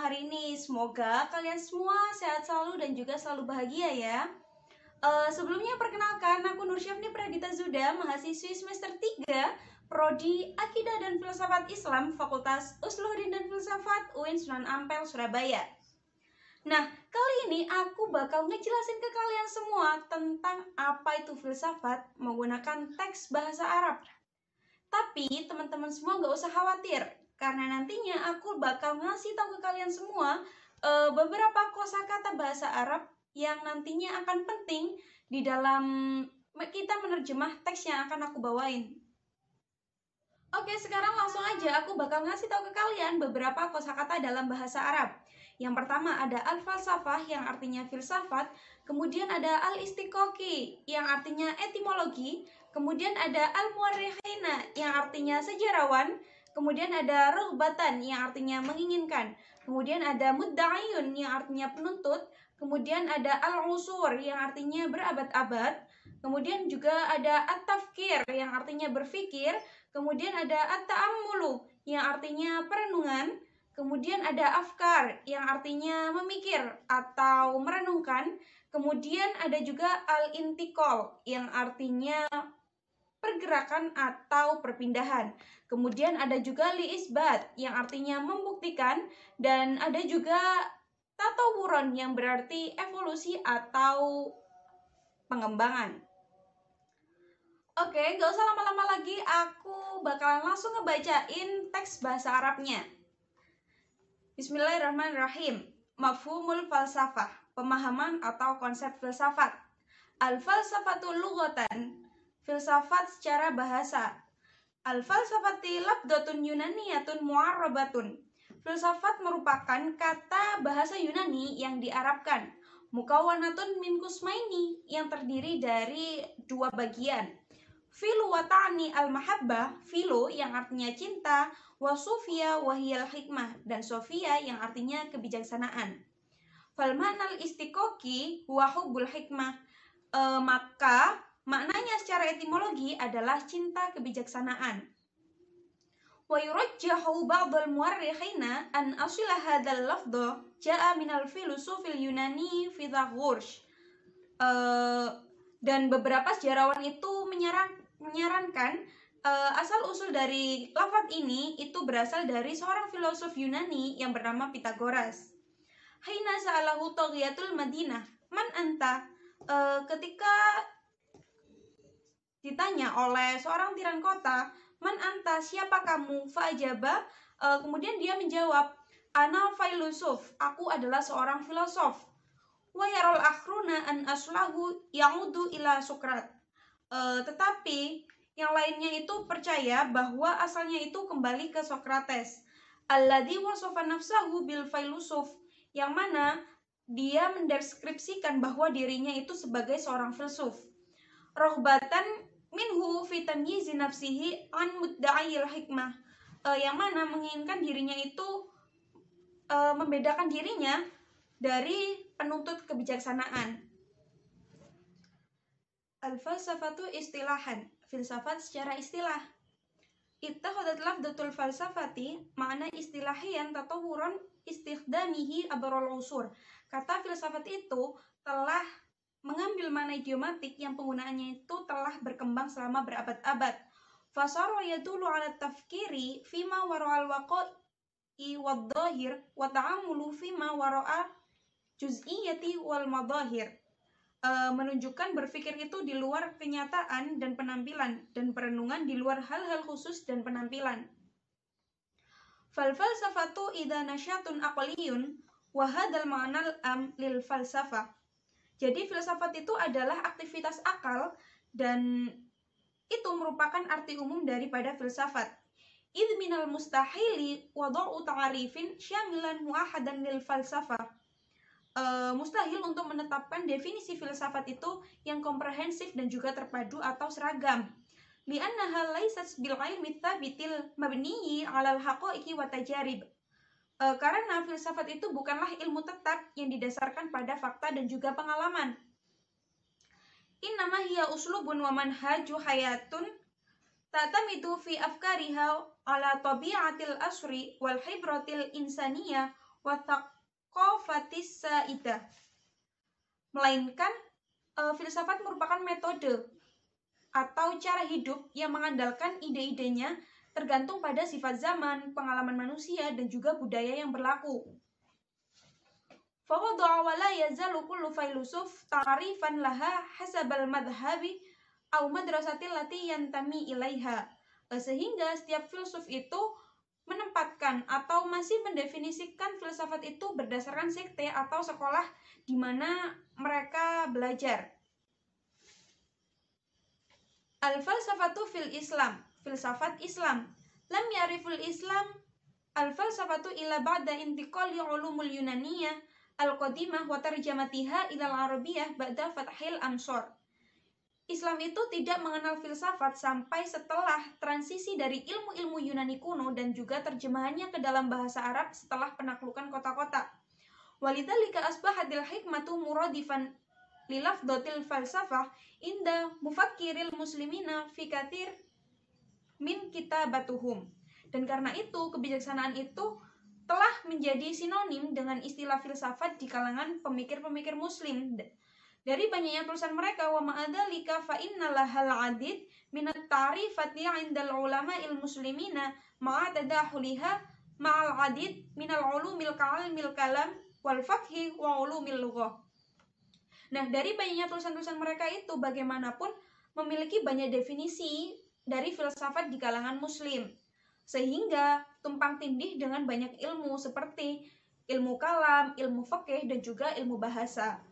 hari ini. Semoga kalian semua sehat selalu dan juga selalu bahagia ya. Sebelumnya perkenalkan, aku Nur Syafni Pradita Zuda, mahasiswi semester 3 Prodi Akidah dan Filsafat Islam, Fakultas Usluhuddin dan Filsafat UIN Sunan Ampel, Surabaya. Nah, kali ini aku bakal ngejelasin ke kalian semua tentang apa itu filsafat menggunakan teks bahasa Arab. Tapi teman-teman semua gak usah khawatir, karena nantinya aku bakal ngasih tahu ke kalian semua beberapa kosakata bahasa Arab yang nantinya akan penting di dalam kita menerjemah teks yang akan aku bawain. Oke, sekarang langsung aja aku bakal ngasih tahu ke kalian beberapa kosakata dalam bahasa Arab. Yang pertama ada al-falsafah yang artinya filsafat, kemudian ada al-istiqoqi yang artinya etimologi, kemudian ada al-muwarrikhina yang artinya sejarawan, kemudian ada rughbatan yang artinya menginginkan, kemudian ada mudda'iyun yang artinya penuntut, kemudian ada al-usur yang artinya berabad-abad, kemudian juga ada at-tafkir yang artinya berpikir, kemudian ada at-ta'ammulu yang artinya perenungan, kemudian ada afkar yang artinya memikir atau merenungkan, kemudian ada juga al-intiqal yang artinya pergerakan atau perpindahan. Kemudian ada juga li-isbat yang artinya membuktikan, dan ada juga tatawuron yang berarti evolusi atau pengembangan. Oke, gak usah lama-lama lagi, aku bakalan langsung ngebacain teks bahasa Arabnya. Bismillahirrahmanirrahim. Mafhumul falsafah, pemahaman atau konsep filsafat. Al-falsafatu lughatan, filsafat secara bahasa. Al-falsafati labdatun yunaniyatun mu'arrabatun. Filsafat merupakan kata bahasa Yunani yang diarabkan. Mukawwanatun min qismaini, yang terdiri dari dua bagian. Filu wa ta'ni al-mahabbah, filu yang artinya cinta, wa sufia wa hiyal hikmah, dan sofia yang artinya kebijaksanaan. Fal ma'nal istiqoqi wa hubbul hikmah, maka maknanya secara etimologi adalah cinta kebijaksanaan. Wa yurajjahu ba'dul muwarrikhina an asila hadzal lafdh ja'a minal filosofil Yunani Pythagoras. Dan beberapa sejarawan itu menyarankan asal-usul dari lafaz ini itu berasal dari seorang filosof Yunani yang bernama Pythagoras. Hina sa'alahu taghiyatul Madinah, man anta? Ketika ditanya oleh seorang tiran kota, man anta, siapa kamu? Fa'ajaba, kemudian dia menjawab, ana filosof, aku adalah seorang filosof. Wa yarul akhruna an aslahu ya'udu ila Sokrat. Tetapi yang lainnya itu percaya bahwa asalnya itu kembali ke Sokrates. Alladzi wasafa nafsahu bil filosof, yang mana dia mendeskripsikan bahwa dirinya itu sebagai seorang filsuf. Rohbatan minhu fi tamyizi nafsihi an mudda'il hikmah, yang mana menginginkan dirinya itu membedakan dirinya dari penuntut kebijaksanaan. Al-falsafatu istilahan, filsafat secara istilah. Ittahadat lafdatul falsafati, makna istilahian tatawuran istikhdamihi abrol usur. Kata filsafat itu telah mengambil makna idiomatik yang penggunaannya itu telah berkembang selama berabad-abad. Fasara yadulu ala tafkiri fima wara'al waqa'i wad-dhahir wa ta'amulu fima wara'a juz'iyati wal madahir. Menunjukkan berpikir itu di luar kenyataan dan penampilan, dan perenungan di luar hal-hal khusus dan penampilan. Fal falsafatu idza nasyatun aqliyun wa hadzal ma'nal am lil falsafah. Jadi filsafat itu adalah aktivitas akal, dan itu merupakan arti umum daripada filsafat. Idh minal mustahili wada'u ta'arifin syamilan muahadan lil falsafah. Mustahil untuk menetapkan definisi filsafat itu yang komprehensif dan juga terpadu atau seragam. Li'annaha laysat bil ilmi tsabitil mabniyi 'alal haqa'iqi wa tajarib. Karena filsafat itu bukanlah ilmu tetap yang didasarkan pada fakta dan juga pengalaman. Innama hiya uslubun wa manhaju hayatun tatamidu fi afkariha ala tabi'atil asri wal hibratil insaniyah wa thaqafatis saidah. Melainkan filsafat merupakan metode atau cara hidup yang mengandalkan ide-idenya tergantung pada sifat zaman, pengalaman manusia, dan juga budaya yang berlaku. فَوَضَعَ وَلَا يَزَالُ كُلُّ فَيْلُسُفٍ تَعْرِيفًا لَهَا حَسَبَ الْمَذْهَبِ أَوْ مَدْرَسَةِ الَّتِي يَنْتَمِي إِلَيْهَا. Sehingga setiap filsuf itu menempatkan atau masih mendefinisikan filsafat itu berdasarkan sekte atau sekolah di mana mereka belajar. Al-falsafatu fil Islam, filsafat Islam. Lam ya'riful Islam al-falsafatu illa ba'da intiqali ulumul Yunaniyah al-qadimah wa tarjamatiha ila al-Arabiyyah ba'da fathil amsor. Islam itu tidak mengenal filsafat sampai setelah transisi dari ilmu-ilmu Yunani kuno dan juga terjemahannya ke dalam bahasa Arab setelah penaklukan kota-kota. Walidzalika asbahatil hikmatu muradifan lilafdhatil falsafah inda mufakkiril muslimina fi katsir min kitabatuhum. Dan karena itu kebijaksanaan itu telah menjadi sinonim dengan istilah filsafat di kalangan pemikir-pemikir muslim. Dari banyaknya tulisan mereka, wa ma'adzalika fa innalahal adid minat ta'rifati 'indal ulama'il muslimina ma'a tadahuliha ma'al adid minal ulumil ka'ilmil kalam wal fiqhi wa ulumil lughah. Nah, dari banyaknya tulisan-tulisan mereka itu bagaimanapun memiliki banyak definisi dari filsafat di kalangan muslim, sehingga tumpang tindih dengan banyak ilmu seperti ilmu kalam, ilmu fiqh, dan juga ilmu bahasa.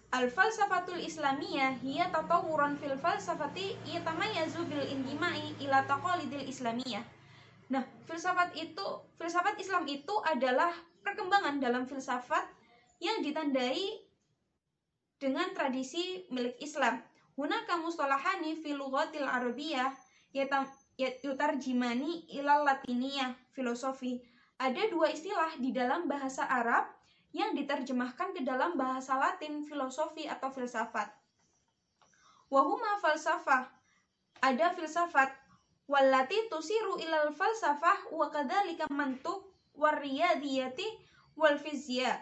Al-falsafatul islamiyah hiya tatawuran fil falsafati yatamayyazu bil intima'i ila taqalidil islamiyah. Nah, filsafat Islam itu adalah perkembangan dalam filsafat yang ditandai dengan tradisi milik Islam. Hunaka mustalahani fil lughatil arabiyyah yutarjimani ilal latiniyah filosofi. Ada dua istilah di dalam bahasa Arab yang diterjemahkan ke dalam bahasa Latin filosofi atau filsafat. Wahuma falsafah, ada filsafat, wallati tusiru ilal falsafah wa kadzalika mantuq warriyadiyati wal fizya.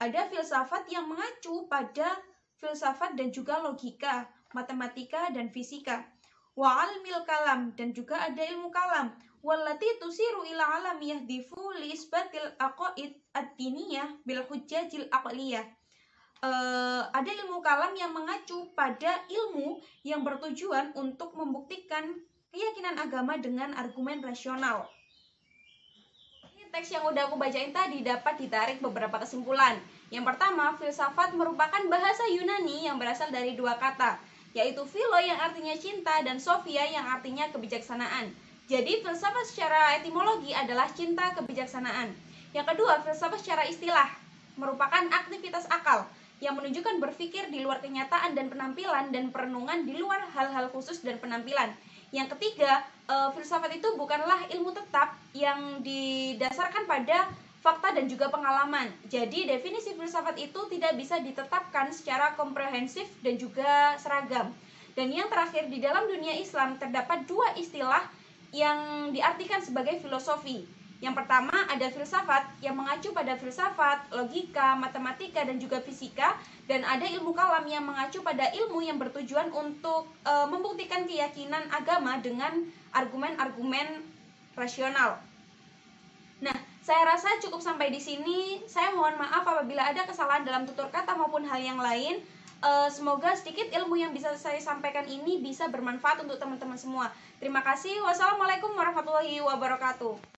Ada filsafat yang mengacu pada filsafat dan juga logika, matematika dan fisika. Wa almil kalam, dan juga ada ilmu kalam. Wallati tusiru ila alam yahdifu li isbatil aqaid ad-diniyah bil hujjajil aqliyah. Ada ilmu kalam yang mengacu pada ilmu yang bertujuan untuk membuktikan keyakinan agama dengan argumen rasional. Ini teks yang udah aku bacain tadi dapat ditarik beberapa kesimpulan. Yang pertama, filsafat merupakan bahasa Yunani yang berasal dari dua kata, yaitu philo yang artinya cinta dan sophia yang artinya kebijaksanaan. Jadi filsafat secara etimologi adalah cinta kebijaksanaan. Yang kedua, filsafat secara istilah merupakan aktivitas akal yang menunjukkan berpikir di luar kenyataan dan penampilan dan perenungan di luar hal-hal khusus dan penampilan. Yang ketiga, filsafat itu bukanlah ilmu tetap yang didasarkan pada fakta dan juga pengalaman. Jadi definisi filsafat itu tidak bisa ditetapkan secara komprehensif dan juga seragam. Dan yang terakhir, di dalam dunia Islam terdapat dua istilah yang diartikan sebagai filosofi. Yang pertama ada filsafat yang mengacu pada filsafat, logika, matematika, dan juga fisika. Dan ada ilmu kalam yang mengacu pada ilmu yang bertujuan untuk membuktikan keyakinan agama dengan argumen-argumen rasional. Nah, saya rasa cukup sampai di sini. Saya mohon maaf apabila ada kesalahan dalam tutur kata maupun hal yang lain. Semoga sedikit ilmu yang bisa saya sampaikan ini bisa bermanfaat untuk teman-teman semua. Terima kasih. Wassalamualaikum warahmatullahi wabarakatuh.